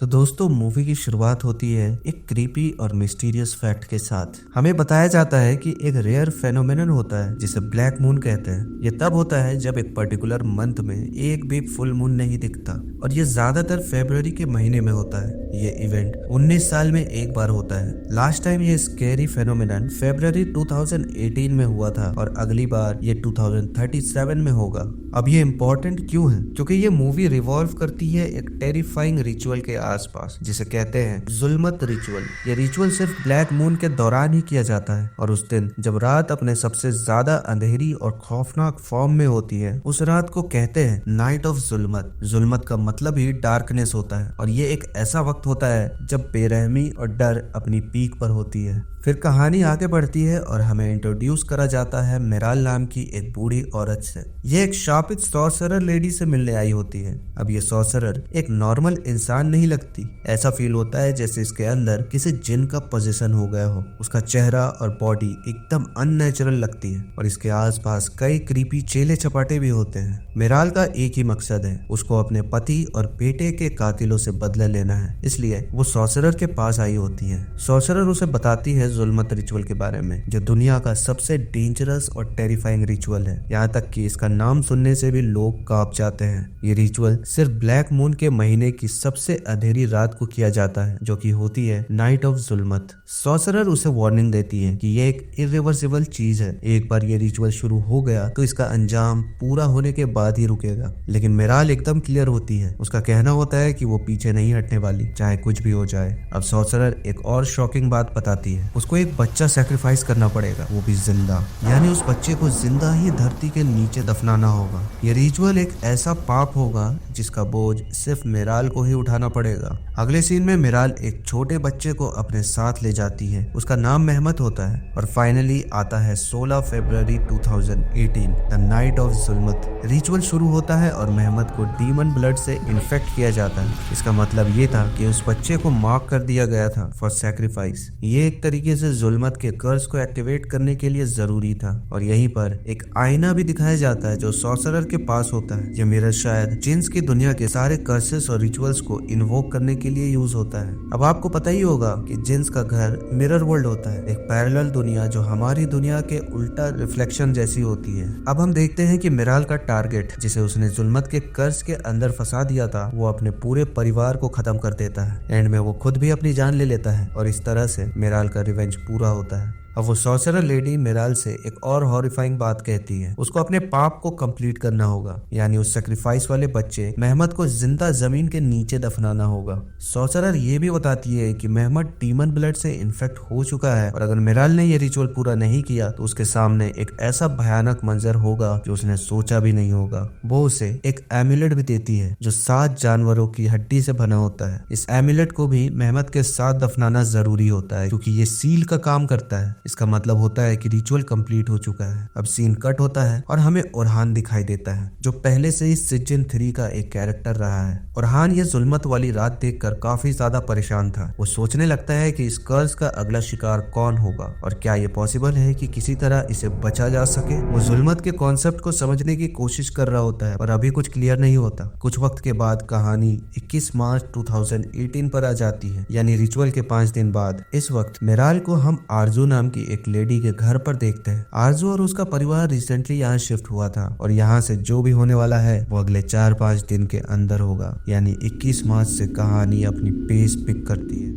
तो दोस्तों मूवी की शुरुआत होती है एक क्रीपी और मिस्टीरियस फैक्ट के साथ। हमें बताया जाता है कि एक रेयर फेनोमेनन होता है जिसे ब्लैक मून कहते हैं। ये तब होता है जब एक पर्टिकुलर मंथ में एक भी फुल मून नहीं दिखता और ये ज्यादातर फरवरी के महीने में होता है। ये इवेंट 19 साल में एक बार होता है। लास्ट टाइम ये स्कैरी फेनोमेनन फरवरी 2018 में हुआ था और अगली बार ये 2037 में होगा। अब ये इम्पोर्टेंट क्यों है? क्योंकि ये मूवी रिवॉल्व करती है एक टेरिफाइंग रिचुअल के आसपास जिसे कहते हैं जुल्मत रिचुअल। ये रिचुअल सिर्फ ब्लैक मून के दौरान ही किया जाता है और उस दिन जब रात अपने सबसे ज्यादा अंधेरी और खौफनाक फॉर्म में होती है उस रात को कहते हैं नाइट ऑफ जुल्मत। जुल्मत का मतलब ही डार्कनेस होता है और ये एक ऐसा वक्त होता है जब बेरहमी और डर अपनी पीक पर होती है। फिर कहानी आगे बढ़ती है और हमें इंट्रोड्यूस करा जाता है मिराल नाम की एक बूढ़ी औरत से। ये एक शापित सॉर्सरर लेडी से मिलने आई होती है। अब ये सॉर्सरर एक नॉर्मल इंसान नहीं लगती। ऐसा फील होता है जैसे इसके अंदर किसी जिन का पोजीशन हो गया हो। उसका चेहरा और बॉडी एकदम अननेचुरल लगती है और इसके आसपास कई क्रीपी चेले चपाटे भी होते हैं। मिराल का एक ही मकसद है, उसको अपने पति और बेटे के कातिलों से बदला लेना है। इसलिए वो सॉर्सरर के पास आई होती है। सॉर्सरर उसे बताती है जुल्मत रिचुअल के बारे में जो दुनिया का सबसे डेंजरस और टेरिफाइंग रिचुअल है। यहाँ तक कि इसका नाम सुनने से भी लोग कांप जाते हैं। ये रिचुअल सिर्फ ब्लैक मून के महीने की सबसे अंधेरी रात को किया जाता है जो कि होती है नाइट ऑफ जुल्मत। सॉर्सरर उसे वार्निंग देती है कि ये एक इरिवर्सिबल चीज है। एक बार ये रिचुअल शुरू हो गया तो इसका अंजाम पूरा होने के बाद ही रुकेगा। लेकिन मिराल एकदम क्लियर होती है। उसका कहना होता है कि वो पीछे नहीं हटने वाली चाहे कुछ भी हो जाए। अब सॉर्सरर एक और शॉकिंग बात बताती है। उसको एक बच्चा सैक्रिफाइस करना पड़ेगा, वो भी जिंदा। यानी उस बच्चे को जिंदा ही धरती के नीचे दफनाना होगा। ये रिचुअल एक ऐसा पाप होगा जिसका बोझ सिर्फ मिराल को ही उठाना पड़ेगा। अगले सीन में मिराल एक छोटे बच्चे को अपने साथ ले जाती है। उसका नाम मेहमत होता है और फाइनली आता है 16 फरवरी 2018 द नाइट ऑफ जुल्मत। रिचुअल शुरू होता है और मेहमत को डीमन ब्लड से इन्फेक्ट किया जाता है। इसका मतलब ये था कि उस बच्चे को मार्क कर दिया गया था फॉर सैक्रिफाइस। ये एक तरीके से जुल्मत के कर्स को एक्टिवेट करने के लिए जरूरी था। और यहीं पर एक आईना भी दिखाया जाता है जो सॉर्सरर के पास होता है। ये मिरर शायद जिन्स की दुनिया के सारे कर्सेस और रिचुअल्स को इन्वोक करने के लिए यूज होता है। अब आपको पता ही होगा कि जिन्स का घर मिरर वर्ल्ड होता है, एक पैरेलल दुनिया जो हमारी दुनिया के उल्टा रिफ्लेक्शन जैसी होती है। अब हम देखते हैं कि मिराल का टारगेट जिसे उसने जुल्मत के कर्स के अंदर फंसा दिया था वो अपने पूरे परिवार को खत्म कर देता है। एंड में वो खुद भी अपनी जान ले लेता है और इस तरह से मिराल का रिवेंज पूरा होता है। अब वो सॉर्सरर लेडी मिराल से एक और हॉरिफाइंग बात कहती है। उसको अपने पाप को कंप्लीट करना होगा, यानी उस सैक्रिफाइस वाले बच्चे मेहमत को जिंदा जमीन के नीचे दफनाना होगा। सॉर्सरर ये भी बताती है कि मेहमत डीमन ब्लड से इन्फेक्ट हो चुका है और अगर मिराल ने ये रिचुअल पूरा नहीं किया तो उसके सामने एक ऐसा भयानक मंजर होगा जो उसने सोचा भी नहीं होगा। वो उसे एक एम्यूलेट भी देती है जो 7 जानवरों की हड्डी से बना होता है। इस एम्यूलेट को भी मेहमत के साथ दफनाना जरूरी होता है क्योंकि ये सील का काम करता है। इसका मतलब होता है कि रिचुअल कंप्लीट हो चुका है। अब सीन कट होता है और हमें ओरहान दिखाई देता है जो पहले से ही सीजन 3 का एक कैरेक्टर रहा है। ओरहान ये जुल्मत वाली रात देखकर काफी ज्यादा परेशान था। वो सोचने लगता है कि इस कर्स का अगला शिकार कौन होगा और क्या ये पॉसिबल है कि किसी तरह इसे बचा जा सके। वो जुल्मत के कॉन्सेप्ट को समझने की कोशिश कर रहा होता है और अभी कुछ क्लियर नहीं होता। कुछ वक्त के बाद कहानी 21 मार्च 2018 पर आ जाती है, यानी रिचुअल के 5 दिन बाद। इस वक्त मिराल को हम आरजू नाम की एक लेडी के घर पर देखते हैं। आरजू और उसका परिवार रिसेंटली यहाँ शिफ्ट हुआ था और यहाँ से जो भी होने वाला है वो अगले 4-5 दिन के अंदर होगा, यानी 21 मार्च से कहानी अपनी पेस पिक करती है।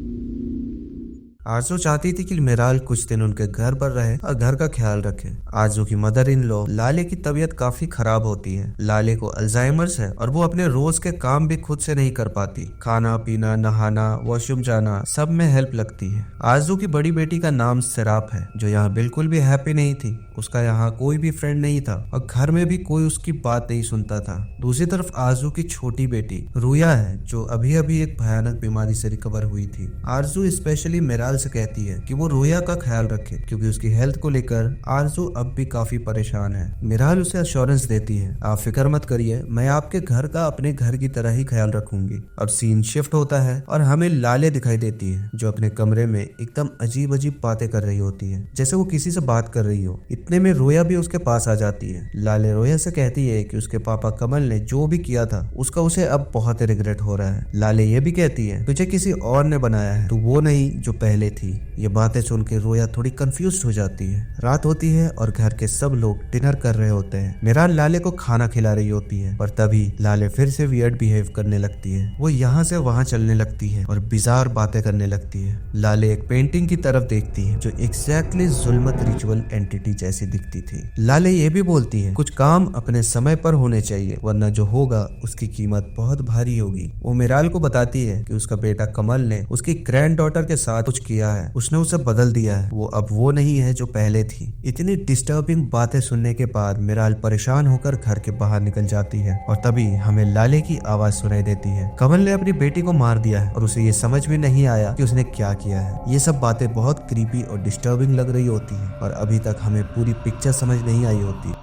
आरजू चाहती थी कि मिराल कुछ दिन उनके घर पर रहे और घर का ख्याल रखे। आरजू की मदर इन लॉ लाले की तबीयत काफी खराब होती है। लाले को अल्जाइमर्स है और वो अपने रोज के काम भी खुद से नहीं कर पाती। खाना पीना, नहाना, वॉशरूम जाना सब में हेल्प लगती है। आरजू की बड़ी बेटी का नाम सिराप है जो यहाँ बिल्कुल भी हैप्पी नहीं थी। उसका यहाँ कोई भी फ्रेंड नहीं था और घर में भी कोई उसकी बात नहीं सुनता था। दूसरी तरफ आरजू की छोटी बेटी रुया है जो अभी अभी एक भयानक बीमारी से रिकवर हुई थी। आरजू स्पेशली मिराल से कहती है कि वो रोया का ख्याल रखे क्योंकि उसकी हेल्थ को लेकर आरजू अब भी काफी परेशान है। मिराल उसे अश्योरेंस देती है, आप फिक्र मत करिए, मैं आपके घर का अपने घर की तरह ही ख्याल रखूंगी। अब सीन शिफ्ट होता है और हमें लाले दिखाई देती है जो अपने कमरे में एकदम अजीब अजीब बातें कर रही होती है, जैसे वो किसी से बात कर रही हो। इतने में रोया भी उसके पास आ जाती है। लाले रोया से कहती है कि उसके पापा कमल ने जो भी किया था उसका उसे अब बहुत रिग्रेट हो रहा है। लाले ये भी कहती है तुझे किसी और ने बनाया है, तू वो नहीं जो पहले थी। ये बातें सुन के रोया थोड़ी कंफ्यूज हो जाती है। रात होती है और घर के सब लोग डिनर कर रहे होते हैं। मिराल लाले को खाना खिला रही होती है पर तभी लाले फिर से वियर्ड बिहेव करने लगती है। वो यहाँ से वहाँ चलने लगती है और बिजार बातें करने लगती है। लाले एक पेंटिंग की तरफ देखती है जो एग्जैक्टली जुल्मत रिचुअल एंटिटी जैसी दिखती थी। लाले ये भी बोलती है कुछ काम अपने समय पर होने चाहिए वरना जो होगा उसकी कीमत बहुत भारी होगी। वो मिराल को बताती है कि उसका बेटा कमल ने उसकी ग्रैंड डॉटर के साथ कुछ किया है, उसने उसे बदल दिया है, वो अब वो नहीं है जो पहले थी। इतनी डिस्टर्बिंग बातें सुनने के बाद मिराल परेशान होकर घर के बाहर निकल जाती है और तभी हमें लाले की आवाज सुनाई देती है। कमल ने अपनी बेटी को मार दिया है और उसे ये समझ में नहीं आया कि उसने क्या किया है। ये सब बातें बहुत क्रीपी और डिस्टर्बिंग लग रही होती है और अभी तक हमें पूरी पिक्चर समझ नहीं आई होती।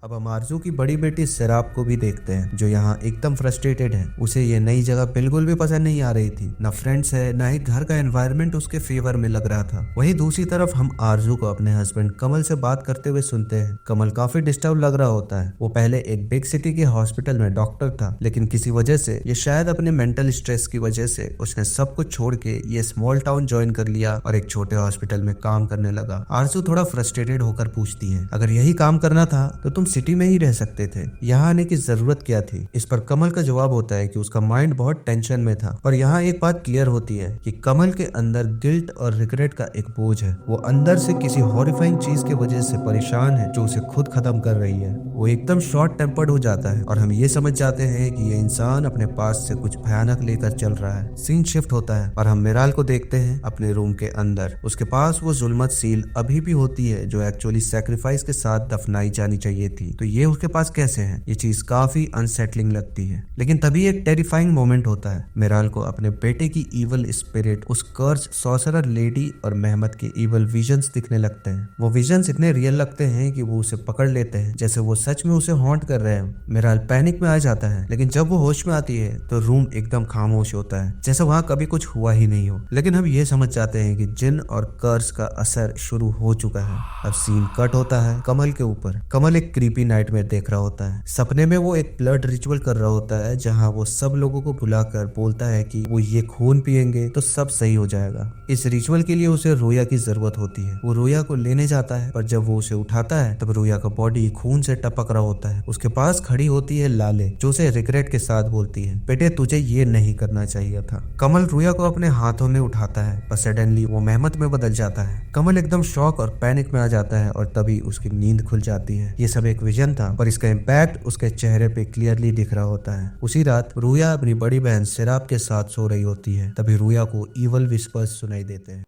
अब हम आरजू की बड़ी बेटी सिराप को भी देखते हैं जो यहाँ एकदम फ्रस्ट्रेटेड है। उसे ये नई जगह बिल्कुल भी पसंद नहीं आ रही थी, ना फ्रेंड्स है ना ही घर का एनवायरनमेंट उसके फेवर में लग रहा था। वहीं दूसरी तरफ हम आरजू को अपने हस्बैंड कमल से बात करते हुए सुनते हैं। कमल काफी डिस्टर्ब लग रहा होता है। वो पहले एक बिग सिटी के हॉस्पिटल में डॉक्टर था लेकिन किसी वजह से ये शायद अपने मेंटल स्ट्रेस की वजह से उसने सब कुछ छोड़ के ये स्मॉल टाउन ज्वाइन कर लिया और एक छोटे हॉस्पिटल में काम करने लगा। आरजू थोड़ा फ्रस्ट्रेटेड होकर पूछती है अगर यही काम करना था तो तुम सिटी में ही रह सकते थे, यहाँ आने की जरूरत क्या थी। इस पर कमल का जवाब होता है कि उसका माइंड बहुत टेंशन में था। पर यहाँ एक बात क्लियर होती है कि कमल के अंदर गिल्ट और रिग्रेट का एक बोझ है। वो अंदर से किसी हॉरिफाइंग चीज की वजह से परेशान है जो उसे खुद खत्म कर रही है। वो एकदम शॉर्ट टेम्पर्ड हो जाता है और हम ये समझ जाते हैं कि ये इंसान अपने पास से कुछ भयानक लेकर चल रहा है। सीन शिफ्ट होता है और हम मिराल को देखते हैं अपने रूम के अंदर। उसके पास वो जुल्मत सील अभी भी होती है जो एक्चुअली सैक्रिफाइस के साथ दफनाई जानी चाहिए थी। तो ये उसके पास कैसे है? ये चीज काफी अनसेटलिंग लगती है। लेकिन तभी एक टेरिफाइंग मोमेंट होता है। मिराल को अपने बेटे की इवल स्पिरिट, उस कर्स सॉर्सरर लेडी और मेहमत के इवल विजन्स दिखने लगते हैं। वो विजन्स इतने रियल लगते हैं कि वो उसे पकड़ लेते हैं जैसे वो सच में उसे हॉन्ट कर रहे हैं। मिराल पैनिक में आ जाता है लेकिन जब वो होश में आती है तो रूम एकदम खामोश होता है जैसे वहाँ कभी कुछ हुआ ही नहीं हो। लेकिन हम ये समझ जाते हैं कि जिन और कर्स का असर शुरू हो चुका है। अब सीन कट होता है कमल के ऊपर। कमल एक क्रीपी नाइटमेयर देख रहा होता है। सपने में वो एक ब्लड रिचुअल कर रहा होता है जहाँ वो सब लोगों को बुलाकर बोलता है कि वो ये खून पिएंगे तो सब सही हो जाएगा। इस रिचुअल के लिए उसे रोया की जरूरत होती है। वो रोया को लेने जाता है पर जब वो उसे उठाता है तब रोया का बॉडी खून से टपक रहा होता है। उसके पास खड़ी होती है लाले जो उसे रिग्रेट के साथ बोलती है बेटे तुझे ये नहीं करना चाहिए था। कमल रोया को अपने हाथों में उठाता है पर सडनली वो मेहमत में बदल जाता है। कमल एकदम शॉक और पैनिक में आ जाता है और तभी उसकी नींद खुल जाती है। ये सब एक विजन था पर इसका इम्पैक्ट उसके चेहरे पे क्लियरली दिख रहा होता है। उसी रात रूया अपनी बड़ी बहन सिराप के साथ सो रही होती है। तभी रूया को इवल विस्पर्स सुनाई देते हैं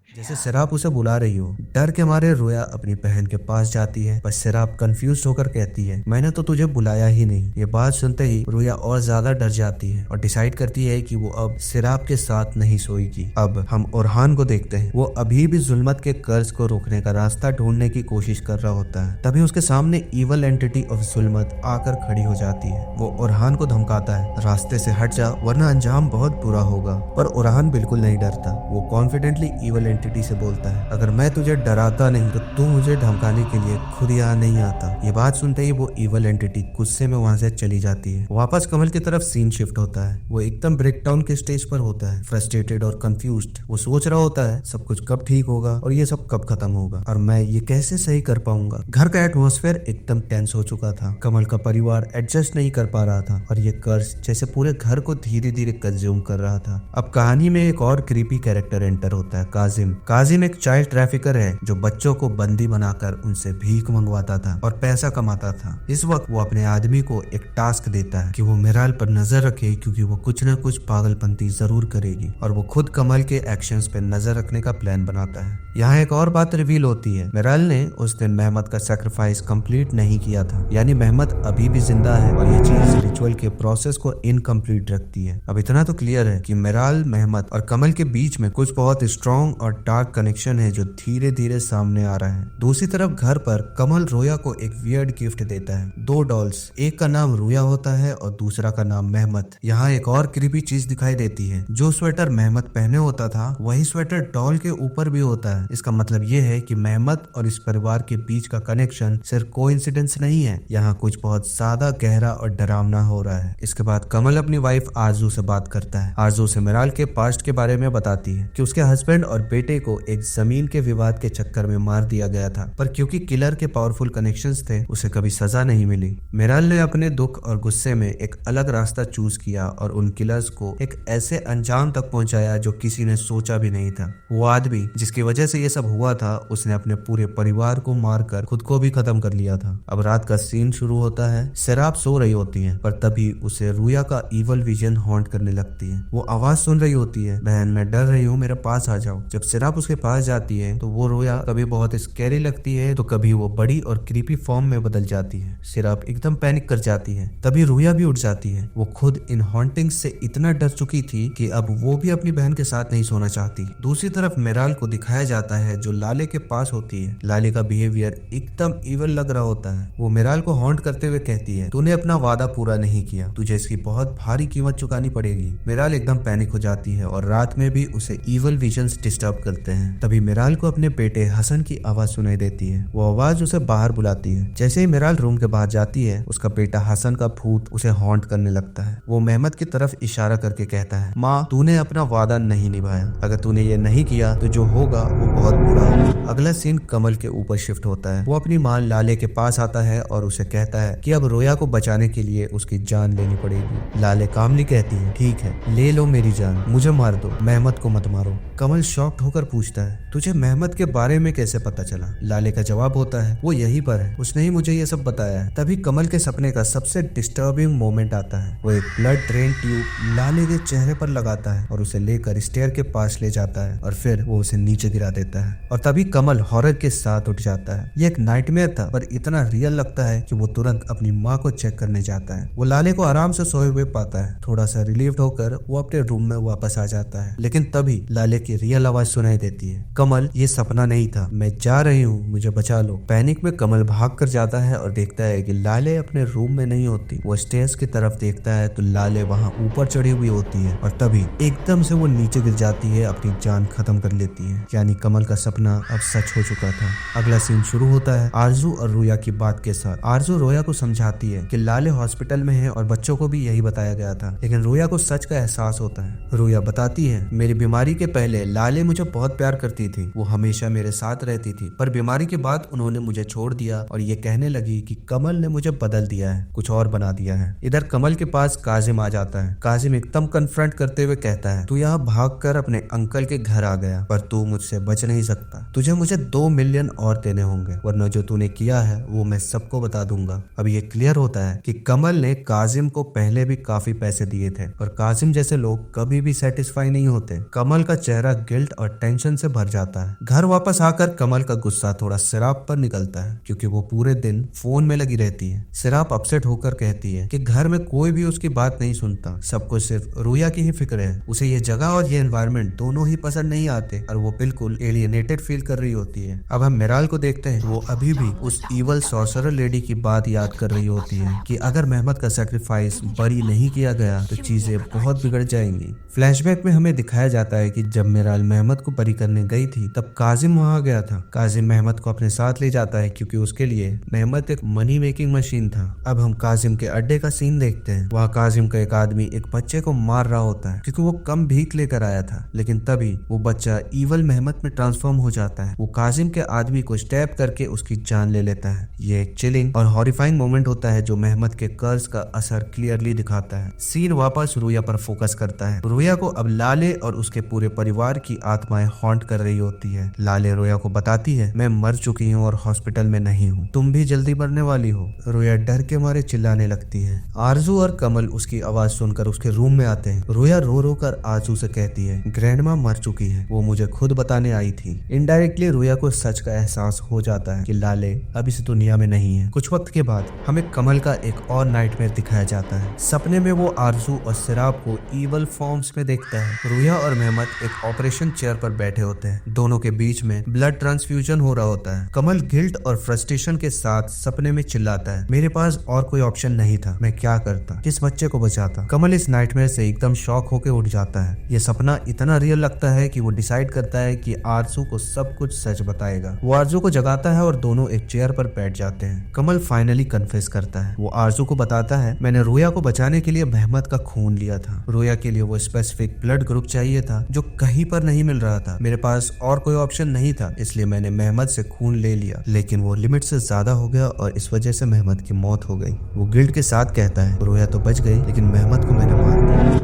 जैसे सिराप उसे बुला रही हो। डर के मारे रोया अपनी बहन के पास जाती है पर सिराप कंफ्यूज होकर कहती है मैंने तो तुझे बुलाया ही नहीं। ये बात सुनते ही रोया और ज्यादा डर जाती है और डिसाइड करती है कि वो अब सिराप के साथ नहीं सोएगी। अब हम ओरहान को देखते हैं। वो अभी भी जुल्मत के कर्ज को रोकने का रास्ता ढूंढने की कोशिश कर रहा होता है। तभी उसके सामने इवल एंटिटी ऑफ जुल्मत आकर खड़ी हो जाती है। वो ओरहान को धमकाता है रास्ते से हट जा वरना अंजाम बहुत बुरा होगा। पर ओरहान बिल्कुल नहीं डरता। वो कॉन्फिडेंटली इवल से बोलता है अगर मैं तुझे डराता नहीं तो तू मुझे धमकाने के लिए खुद यहाँ नहीं आता। ये बात सुनते ही वो इवल एंटिटी गुस्से में वहां से चली जाती है। वापस कमल की तरफ सीन शिफ्ट होता है। वो एकदम ब्रेकडाउन के स्टेज पर होता है, फ्रस्ट्रेटेड और कंफ्यूज्ड। वो सोच रहा होता है सब कुछ कब ठीक होगा और ये सब कब खत्म होगा और मैं ये कैसे सही कर पाऊंगा। घर का एटमॉस्फेयर एकदम टेंस हो चुका था। कमल का परिवार एडजस्ट नहीं कर पा रहा था और ये कर्ज जैसे पूरे घर को धीरे धीरे कंज्यूम कर रहा था। अब कहानी में एक और क्रीपी कैरेक्टर एंटर होता है, काजिम। काजिम एक चाइल्ड ट्रैफिकर है जो बच्चों को बंदी बनाकर उनसे भीख मंगवाता था और पैसा कमाता था। इस वक्त वो अपने आदमी को एक टास्क देता है कि वो मिराल पर नजर रखे, क्योंकि वो कुछ न कुछ पागलपंती जरूर करेगी, और वो खुद कमल के एक्शंस पे नजर रखने का प्लान बनाता है। यहाँ एक और बात रिवील होती है, मिराल ने उस दिन मेहमत का सैक्रिफाइस कंप्लीट नहीं किया था, यानी मेहमत अभी भी जिंदा है और ये चीज रिचुअल के प्रोसेस को इनकम्प्लीट रखती है। अब इतना तो क्लियर है कि मिराल, मेहमत और कमल के बीच में कुछ बहुत स्ट्रॉन्ग और डार्क कनेक्शन है जो धीरे धीरे सामने आ रहा है। दूसरी तरफ घर पर कमल रोया को एक वियर्ड गिफ्ट देता है, 2 डॉल्स, एक का नाम रोया होता है और दूसरा का नाम मेहमत। यहाँ एक और क्रीपी चीज दिखाई देती है, जो स्वेटर मेहमत पहने होता था वही स्वेटर डॉल के ऊपर भी होता है। इसका मतलब ये है कि मेहमत और इस परिवार के बीच का कनेक्शन सिर्फ कोइंसिडेंस नहीं है, यहाँ कुछ बहुत ज्यादा गहरा और डरावना हो रहा है। इसके बाद कमल अपनी वाइफ आरजू से बात करता है। आरजू से मिराल के पास्ट के बारे में बताती है कि उसके हस्बैंड और बेटे को एक जमीन के विवाद के चक्कर में मार दिया गया था, पर क्योंकि किलर के पावरफुल कनेक्शंस थे उसे कभी सजा नहीं मिली। मिराल ने अपने दुख और गुस्से में एक अलग रास्ता चूज किया और उन किलर्स को एक ऐसे अंजाम तक पहुंचाया जो किसी ने सोचा भी नहीं था। वो आदमी जिसकी वजह से ये सब हुआ था, उसने अपने पूरे परिवार को मारकर खुद को भी खत्म कर लिया था। अब रात का सीन शुरू होता है। सिराप सो रही होती है, पर तभी उसे रूया का इवल विजन हॉन्ट करने लगती है। वो आवाज सुन रही होती है, बहन मैं डर रही हूँ, मेरे पास आ जाओ। जब सिराप उसके पास जाती है तो वो रूया कभी बहुत स्कैरी लगती है तो कभी वो बड़ी और क्रीपी फॉर्म में बदल जाती है। सिराप एकदम पैनिक कर जाती है, तभी रूया भी उठ जाती है। वो खुद इन हॉन्टिंग्स से इतना डर चुकी थी कि अब वो भी अपनी बहन के साथ नहीं सोना चाहती। दूसरी तरफ मिराल को दिखाया जाता है जो लाले के पास होती है। लाले का बिहेवियर एकदम इवल लग रहा होता है। वो मिराल को हॉन्ट करते हुए कहती है, तूने अपना वादा पूरा नहीं किया, तुझे इसकी बहुत भारी कीमत चुकानी पड़ेगी। मिराल एकदम पैनिक हो जाती है और रात में भी उसे इवल विजन्स डिस्टर्ब करते हैं। तभी मिराल को अपने बेटे हसन की आवाज सुनाई देती है। वो आवाज उसे बाहर बुलाती है। जैसे ही मिराल रूम के बाहर जाती है, उसका बेटा हसन का भूत उसे हॉन्ट करने लगता है। वो मेहमत की तरफ इशारा करके कहता है, माँ तूने अपना वादा नहीं निभाया, अगर तूने ये नहीं किया तो जो होगा वो बहुत बुरा होगा। अगला सीन कमल के ऊपर शिफ्ट होता है। वो अपनी माँ लाले के पास आता है और उसे कहता है कि अब रोया को बचाने के लिए उसकी जान लेनी पड़ेगी। लाले कामली कहती है, ठीक है ले लो मेरी जान, मुझे मार दो, मेहमत को मत मारो। कमल शॉक्ड होकर पूछता है, तुझे मेहमत के बारे में कैसे पता चला? लाले का जवाब होता है, वो यहीं पर है, उसने ही मुझे ये सब बताया है। तभी कमल के सपने का सबसे डिस्टर्बिंग मोमेंट आता है। वो एक ब्लड ड्रेन ट्यूब लाले के चेहरे पर लगाता है और उसे लेकर स्टेयर के पास ले जाता है और फिर वो उसे नीचे गिरा देता है। और तभी कमल हॉरर के साथ उठ जाता है। ये एक नाइटमेयर था, पर इतना रियल लगता है कि वो तुरंत अपनी माँ को चेक करने जाता है। वो लाले को आराम से सोए हुए पाता है। थोड़ा सा रिलीव्ड होकर वो अपने रूम में वापस आ जाता है, लेकिन तभी लाले की रियल आवाज सुनाई देती है, कमल ये सपना नहीं था, मैं जा रही हूँ, मुझे बचा लो। पैनिक में कमल भाग कर जाता है और देखता है कि लाले अपने रूम में नहीं होती। वो स्टेयर्स की तरफ देखता है तो लाले वहाँ ऊपर चढ़ी हुई होती है और तभी एकदम से वो नीचे गिर जाती है, अपनी जान खत्म कर लेती है। यानी कमल का सपना अब सच हो चुका था। अगला सीन शुरू होता है आरजू और रोया की बात के साथ। आरजू रोया को समझाती है कि लाले हॉस्पिटल में है और बच्चों को भी यही बताया गया था, लेकिन रोया को सच का एहसास होता है। रोया बताती है, मेरी बीमारी के पहले लाले मुझे बहुत प्यार करती थी, वो हमेशा मेरे साथ रहती थी, पर बीमारी के बाद उन्होंने मुझे छोड़ दिया और ये कहने लगी कि कमल ने मुझे बदल दिया है, कुछ और बना दिया है। इधर कमल के पास काजिम आ जाता है। काजिम एकदम कन्फ्रंट करते हुए कहता है, तू यहाँ भागकर अपने अंकल के घर आ गया, पर तू मुझसे बच नहीं सकता, तुझे मुझे 2 मिलियन और देने होंगे, वरना जो तूने किया है वो मैं सबको बता दूंगा। अब ये क्लियर होता है कि कमल ने काजिम को पहले भी काफी पैसे दिए थे और काजिम जैसे लोग कभी भी सेटिस्फाई नहीं होते। कमल का चेहरा गिल्ट और टेंशन से भर जाता है। घर वापस आकर कमल का गुस्सा थोड़ा सिराप पर निकलता है, क्योंकि वो पूरे दिन फोन में लगी रहती है। सिराप अपसेट होकर कहती है कि घर में कोई भी उसकी बात नहीं सुनता, सबको सिर्फ रोया की ही फिक्र है, उसे ये जगह और ये एनवायरनमेंट दोनों ही पसंद नहीं आते और वो बिल्कुल एलियनेटेड फील कर रही होती है। अब हम मिराल को देखते हैं, वो अभी भी उस इवल सॉर्सरर लेडी की बात याद कर रही होती है कि अगर मेहमत का सैक्रिफाइस बरी नहीं किया गया तो चीजें बहुत बिगड़ जाएंगी। फ्लैशबैक में हमें दिखाया जाता है कि जब मिराल मेहमत को बरी करने गई थी तब काजिम वहां गया था। काजिम मेहमत को अपने साथ ले जाता है क्योंकि उसके लिए मेहमत एक मनी मेकिंग मशीन था। अब हम काजिम के अड्डे का सीन देखते हैं। वहाँ काजिम का एक आदमी एक बच्चे को मार रहा होता है क्योंकि वो कम भीख लेकर आया था, लेकिन तभी वो बच्चा इवल मेहमत में ट्रांसफॉर्म हो जाता है। वो काजिम के आदमी को स्टैब करके उसकी जान ले लेता है। ये एक चिलिंग और हॉरिफाइंग मोमेंट होता है जो मेहमत के कर्ज का असर क्लियरली दिखाता है। सीन वापस रूया पर फोकस करता है। रूया को अब लाले और उसके पूरे परिवार की आत्माएं आत्माएं हॉन्ट कर रही होती है। लाले रोया को बताती है, मैं मर चुकी हूँ और हॉस्पिटल में नहीं हूँ, तुम भी जल्दी मरने वाली हो। रोया डर के मारे चिल्लाने लगती है। आरजू और कमल उसकी आवाज सुनकर उसके रूम में आते हैं। रोया रो रो कर आरजू से कहती है, ग्रैंडमा मर चुकी है, वो मुझे खुद बताने आई थी। इनडायरेक्टली रोया को सच का एहसास हो जाता है कि लाले अब इस दुनिया में नहीं है। कुछ वक्त के बाद हमें कमल का एक और नाइटमेयर दिखाया जाता है। सपने में वो आरजू और सिराब को ईवल फॉर्म्स में देखता है। रोया और मेहमत एक ऑपरेशन चेयर पर बैठे होते हैं। दोनों के बीच में ब्लड ट्रांसफ्यूजन हो रहा होता है। कमल गिल्ट और फ्रस्ट्रेशन के साथ सपने में चिल्लाता है, मेरे पास और कोई ऑप्शन नहीं था, मैं क्या करता, किस बच्चे को बचाता। कमल इस नाइटमेयर से एकदम शॉक होकर उठ जाता है। ये सपना इतना रियल लगता है कि वो डिसाइड करता है कि आरजू को सब कुछ सच बताएगा। वो आरजू को जगाता है और दोनों एक चेयर पर बैठ जाते हैं। कमल फाइनली कन्फेस करता है। वो आरजू को बताता है, मैंने रोया को बचाने के लिए मेहमत का खून लिया था। रोया के लिए वो स्पेसिफिक ब्लड ग्रुप चाहिए था जो कहीं पर नहीं मिल रहा था। मेरे पास और कोई ऑप्शन नहीं था, इसलिए मैंने मेहमत से खून ले लिया, लेकिन वो लिमिट से ज्यादा हो गया और इस वजह से मेहमत की मौत हो गई। वो गिल्ट के साथ कहता है, रोया तो बच गई लेकिन मेहमत को मैंने मार दिया।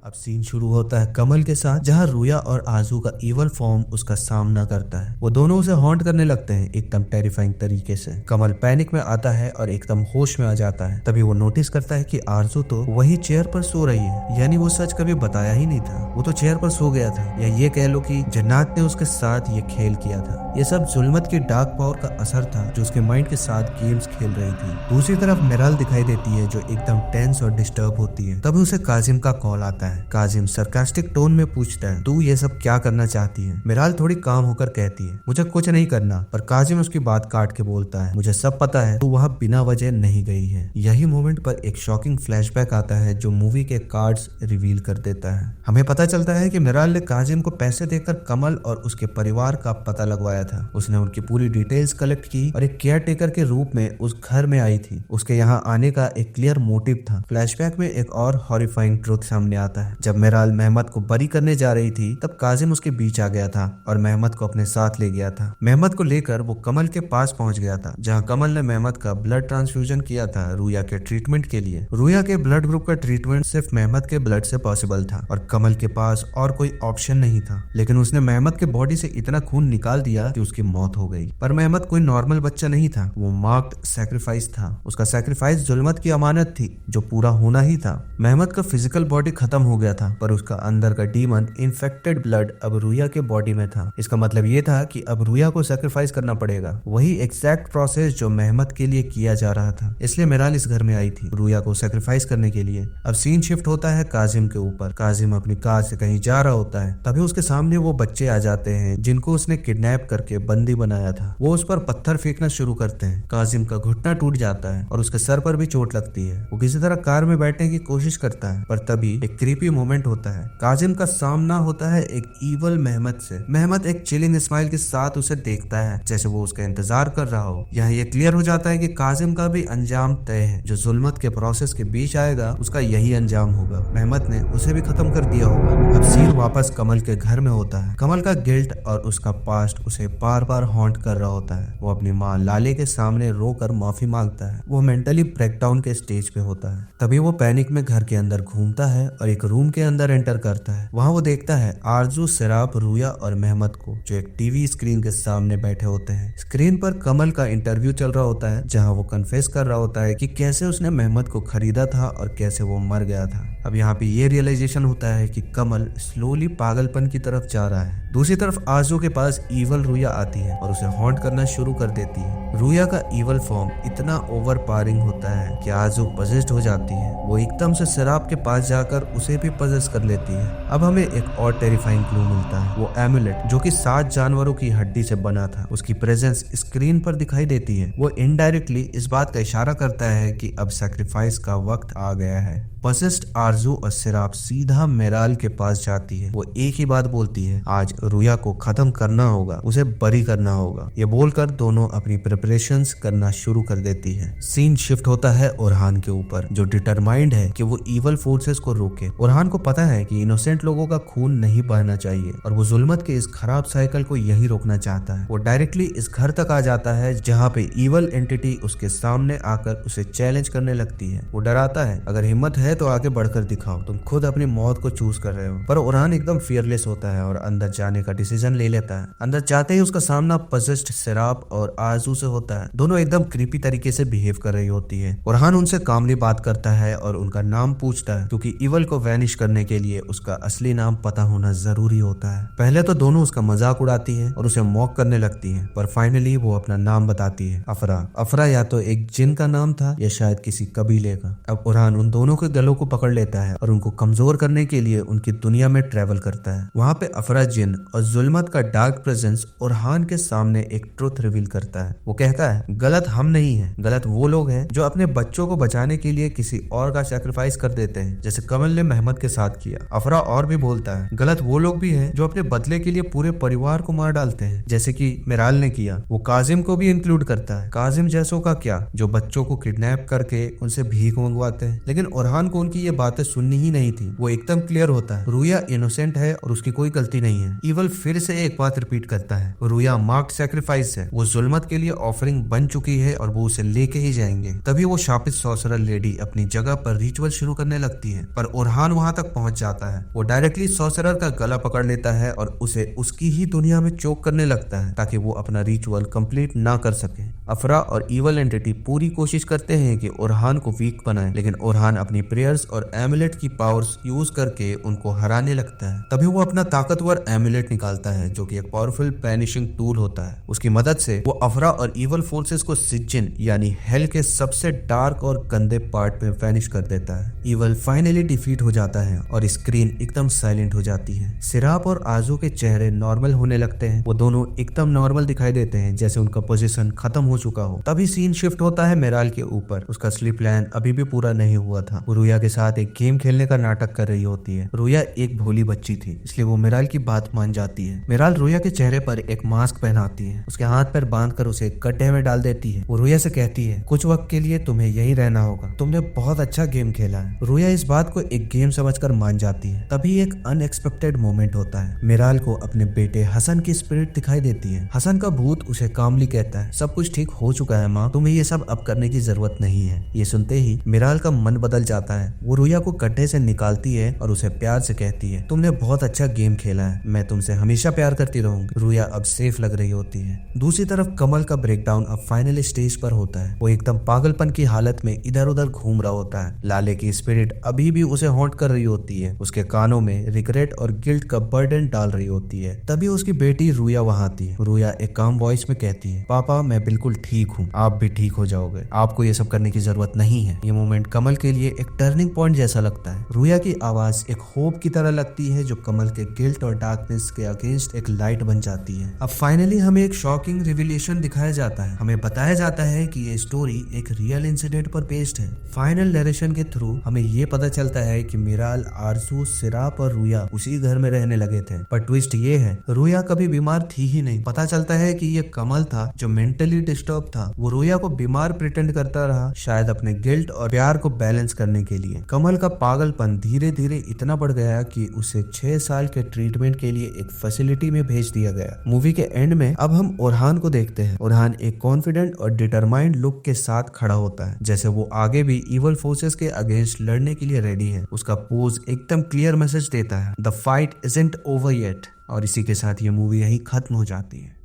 अब सीन शुरू होता है कमल के साथ, जहाँ रोया और आरजू का इवल फॉर्म उसका सामना करता है। वो दोनों उसे हॉन्ट करने लगते हैं एकदम टेरिफाइंग तरीके से। कमल पैनिक में आता है और एकदम होश में आ जाता है। तभी वो नोटिस करता है कि आरजू तो वही चेयर पर सो रही है, यानी वो सच कभी बताया ही नहीं था, वो तो चेयर पर सो गया था। या ये कह लो कि जन्नत ने उसके साथ ये खेल किया था। ये सब जुल्मत की डार्क पावर का असर था जो उसके माइंड के साथ गेम्स खेल रही थी। दूसरी तरफ मेराल दिखाई देती है जो एकदम टेंस और डिस्टर्ब होती है। तभी उसे काजिम का कॉल आता है। काजिम सरकास्टिक टोन में पूछता है, तू ये सब क्या करना चाहती है। मेराल थोड़ी काम होकर कहती है, मुझे कुछ नहीं करना, पर काजिम उसकी बात काट के बोलता है, मुझे सब पता है, तू वहाँ बिना वजह नहीं गई है। यही मोमेंट पर एक शॉकिंग फ्लैशबैक आता है जो मूवी के कार्ड्स रिवील कर देता है। हमें पता चलता है कि मेराल ने काजिम को पैसे देकर कमल और उसके परिवार का पता लगवाया था। उसने उनकी पूरी डिटेल्स कलेक्ट की और एक केयर टेकर के रूप में उस घर में आई थी। उसके यहाँ आने का एक क्लियर मोटिव था। फ्लैशबैक में एक और हॉरिफाइंग ट्रुथ सामने आता है। जब मेराल मेहमत को बरी करने जा रही थी तब काजिम उसके बीच आ गया था और मेहमत को अपने साथ ले गया था। मेहमत को लेकर वो कमल के पास पहुंच गया था जहां कमल ने मेहमत का ब्लड ट्रांसफ्यूजन किया था रूया के ट्रीटमेंट के लिए। रूया के ब्लड ग्रुप का ट्रीटमेंट सिर्फ मेहमत के ब्लड से पॉसिबल था और कमल के पास और कोई ऑप्शन नहीं था। लेकिन उसने मेहमत के बॉडी से इतना खून निकाल दिया कि उसकी मौत हो गई। पर मेहमत कोई नॉर्मल बच्चा नहीं था, वो मार्क्ड सैक्रिफाइस था। उसका सैक्रिफाइस जुल्मत की अमानत थी जो पूरा होना ही था। मेहमत का फिजिकल बॉडी खत्म हो गया था पर उसका अंदर का डीमन इन्फेक्टेड ब्लड अब रूया के बॉडी में था। इसका मतलब ये था कि अब रूया को सैक्रिफाइस करना पड़ेगा, वही एग्जैक्ट प्रोसेस जो मेहमत के लिए किया जा रहा था। इसलिए मेराल इस घर में आई थी रूया को सैक्रिफाइस करने के लिए। अब सीन शिफ्ट होता है काजिम के ऊपर। काजिम अपनी कार से कहीं जा रहा होता है, तभी उसके सामने वो बच्चे आ जाते हैं जिनको उसने किडनैप करके बंदी बनाया था। वो उस पर पत्थर फेंकना शुरू करते हैं। काजिम का घुटना टूट जाता है और उसके सर पर भी चोट लगती है। वो किसी तरह कार में बैठने की कोशिश करता है, पर तभी एक क्रीपी मोमेंट होता है। काजिम का सामना होता है एक ईवल मेहमत से। मेहमत एक चिलिंग स्माइल के साथ उसे देखता है जैसे वो उसका इंतजार कर रहा हो। यहाँ ये क्लियर हो जाता है कि काजिम का भी अंजाम तय है। जो जुल्मत के प्रोसेस के बीच आएगा उसका यही अंजाम होगा। मेहमत ने उसे भी खत्म कर दिया होगा। अब सीन वापस कमल के घर में होता है। कमल का गिल्ट और उसका पास्ट उसे बार बार हॉन्ट कर रहा होता है। वो अपनी माँ लाले के सामने रोकर माफी मांगता है। वो मेंटली ब्रेकडाउन के स्टेज पे होता है। तभी वो पैनिक में घर के अंदर घूमता है और एक रूम के अंदर एंटर करता है। वहाँ वो देखता है आरजू, सिराब, रूया और मेहमत को जो एक टीवी स्क्रीन के सामने बैठे होते हैं। स्क्रीन पर कमल का इंटरव्यू चल रहा होता है जहाँ वो कन्फेस कर रहा होता है कि कैसे उसने मेहमत को खरीदा था और कैसे वो मर गया था। अब यहाँ पे ये रियलाइजेशन होता है कि कमल स्लोली पागलपन की तरफ जा रहा है। दूसरी तरफ आरजू के पास ईवल रूया आती है और उसे हॉन्ट करना शुरू कर देती है। रूया का ईवल फॉर्म इतना ओवर पावरिंग होता है कि आरजू पजेस्ड हो जाती है। वो एकदम से सिराब के पास जाकर उसे भी पजेस कर लेती है। अब हमें एक और टेरिफाइंग क्लू मिलता है। वो एमुलेट जो कि 7 जानवरों की हड्डी से बना था, उसकी प्रेजेंस स्क्रीन पर दिखाई देती है। वो इनडायरेक्टली इस बात का इशारा करता है कि अब सैक्रिफाइस का वक्त आ गया है। पसेस्ड आरजू और सिराब सीधा मेराल के पास जाती है। वो एक ही बात बोलती है, आज रूया को खत्म करना होगा, उसे बरी करना होगा। ये बोलकर दोनों अपनी प्रिपरेशंस करना शुरू कर देती है। सीन शिफ्ट होता है ओरहान के ऊपर जो डिटरमाइंड है कि वो इवल फोर्सेस को रोके। ओरहान ओरहान को पता है कि इनोसेंट लोगों का खून नहीं बहना चाहिए और वो जुल्मत के इस खराब साइकिल को यही रोकना चाहता है। वो डायरेक्टली इस घर तक आ जाता है जहाँ पे इवल एंटिटी उसके सामने आकर उसे चैलेंज करने लगती है। वो डराता है, अगर हिम्मत है तो आगे बढ़कर दिखाओ, तुम खुद अपनी मौत को चूज कर रहे हो। पर ओरहान एकदम फियरलेस होता है और अंदर जाने का डिसीजन ले लेता है। अंदर जाते ही उसका सामना पजेस्ड सिराप और आरजू से होता है। दोनों एकदम क्रीपी तरीके से बिहेव कर रही होती है। ओरहान उनसे कामली बात करता है और उनका नाम पूछता है क्योंकि इवल को वैनिश करने के लिए उसका असली नाम पता होना जरूरी होता है। पहले तो दोनों उसका मजाक उड़ाती है और उसे मॉक करने लगती है, पर फाइनली वो अपना नाम बताती है, अफरा। अफरा या तो एक जिन का नाम था या शायद किसी कबीले का। अब ओरहान उन दोनों के गलों को पकड़ लेता है और उनको कमजोर करने के लिए उनकी दुनिया में ट्रेवल करता है। वहाँ पे अफरा जिन और जुल्मत का डार्क प्रेजेंस ओरहान के सामने एक ट्रुथ रिवील करता है। वो कहता है, गलत हम नहीं है, गलत वो लोग हैं जो अपने बच्चों को बचाने के लिए किसी और का सैक्रिफाइस कर देते हैं, जैसे कमल ने मेहमद के साथ किया। अफरा और भी बोलता है, गलत वो लोग भी हैं जो अपने बदले के लिए पूरे परिवार को मार डालते हैं, जैसे कि मिराल ने किया। वो काजिम को भी इंक्लूड करता है। काजिम जैसों का क्या, जो बच्चों को किडनैप करके उनसे भीख मंगवाते हैं। लेकिन ओरहान को उनकी ये बातें सुननी ही नहीं थी। वो एकदम क्लियर होता है, रुया इनोसेंट है और उसकी कोई गलती नहीं है। इवल फिर से एक बात रिपीट करता है, रुया मार्क सैक्रिफाइस है। वो जुल्मत के लिए ऑफरिंग बन चुकी है और वो उसे लेके ही जाएंगे। तभी वो शापित सॉर्सरर लेडी अपनी जगह पर रिचुअल शुरू करने लगती है, पर ओरहान वहां तक पहुंच जाता है। वो डायरेक्टली सॉर्सरर का गला पकड़ लेता है और उसे उसकी ही दुनिया में चोक करने लगता है ताकि वो अपना रिचुअल कंप्लीट ना कर सके। अफरा और इवल एंटिटी पूरी कोशिश करते हैं कि ओरहान को वीक बनाए, लेकिन ओरहान अपनी प्रेयर्स और एमुलेट की पावर्स यूज करके उनको हराने लगता है। तभी वो अपना ताकतवर एमुलेट निकालता है जो कि एक पावरफुल बैनिशिंग टूल होता है। उसकी मदद से वो अफरा और इवल फोर्सेस को सिज्जिन यानी हेल के सबसे डार्क और गंदे पार्ट में वैनिश कर देता है। इवल फाइनली डिफीट हो जाता है और स्क्रीन एकदम साइलेंट हो जाती है। सिराप और आजू के चेहरे नॉर्मल होने लगते हैं। वो दोनों एकदम नॉर्मल दिखाई देते हैं, जैसे उनका पोजीशन खत्म हो चुका हो। तभी सीन शिफ्ट होता है मिराल के ऊपर। उसका स्लीप प्लान अभी भी पूरा नहीं हुआ था। वो रुया के साथ एक गेम खेलने का नाटक कर रही होती है। रुया एक भोली बच्ची थी, इसलिए वो मिराल की बात मान जाती है। मिराल रुया के चेहरे पर एक मास्क पहनाती है, उसके हाथ पैर बांधकर उसे गड्ढे में डाल देती है। वो रुया से कहती है, कुछ वक्त के लिए तुम्हें यही रहना होगा, तुमने बहुत अच्छा गेम खेला है। रुया इस बात को एक गेम समझकर मान जाती है। तभी एक अनएक्सपेक्टेड मोमेंट होता है। मिराल को अपने बेटे हसन की स्पिरिट दिखाई देती है। हसन का भूत उसे कामली कहता है, सब कुछ ठीक हो चुका है माँ, तुम्हें ये सब अब करने की जरूरत नहीं है। ये सुनते ही मिराल का मन बदल जाता है। वो रुया को गड्ढे से निकालती है और उसे प्यार से कहती है, तुमने बहुत अच्छा गेम खेला है, मैं तुमसे हमेशा प्यार करती रहूंगी। रुया अब सेफ लग रही होती है। दूसरी तरफ कमल का ब्रेकडाउन अब फाइनल स्टेज पर होता है। वो एकदम पागलपन की हालत में इधर उधर घूम रहा होता है। लाले की स्पिरिट अभी भी उसे हॉन्ट कर रही होती है। उसके कानों में रिग्रेट और गिल्ट का बर्डन डाल रही होती है। तभी उसकी बेटी रुया वहां आती है। रुया एक काम वॉइस में कहती है, पापा मैं बिल्कुल ठीक हूँ, आप भी ठीक हो जाओगे, आपको ये सब करने की जरूरत नहीं है। ये मोमेंट कमल के लिए एक टर्निंग पॉइंट जैसा लगता है। रुया की आवाज एक होप की तरह लगती है जो कमल के गिल्ट और डार्कनेस के अगेंस्ट एक लाइट बन जाती है। अब फाइनली हमें एक शॉकिंग रिविलेशन दिखाया जाता है। हमें बताया जाता है कि ये स्टोरी एक रियल इंसिडेंट पर बेस्ड है। फाइनल नरेशन के थ्रू हमें ये पता चलता है कि मिराल, आरजू, सिराप और रुया उसी घर में रहने लगे थे। पर ट्विस्ट ये है, रुया कभी बीमार थी ही नहीं। पता चलता है कि ये कमल था जो मेंटली डिस्टर्ब था। वो रुया को बीमार प्रिटेंड करता रहा, शायद अपने गिल्ट और प्यार को बैलेंस करने के लिए। कमल का पागलपन धीरे धीरे इतना बढ़ गया कि उसे 6 साल के ट्रीटमेंट के लिए एक फैसिलिटी में भेज दिया गया। मूवी के एंड में अब हम ओरहान को देखते हैं। ओरहान एक कॉन्फिडेंट और डिटरमाइंड लुक के साथ खड़ा होता है, जैसे वो आगे भी इवल फोर्सेस के अगेंस्ट लड़ने के लिए रेडी है। उसका पोज एकदम क्लियर मैसेज देता है, the fight isn't over yet. और इसी के साथ ये मूवी यही खत्म हो जाती है।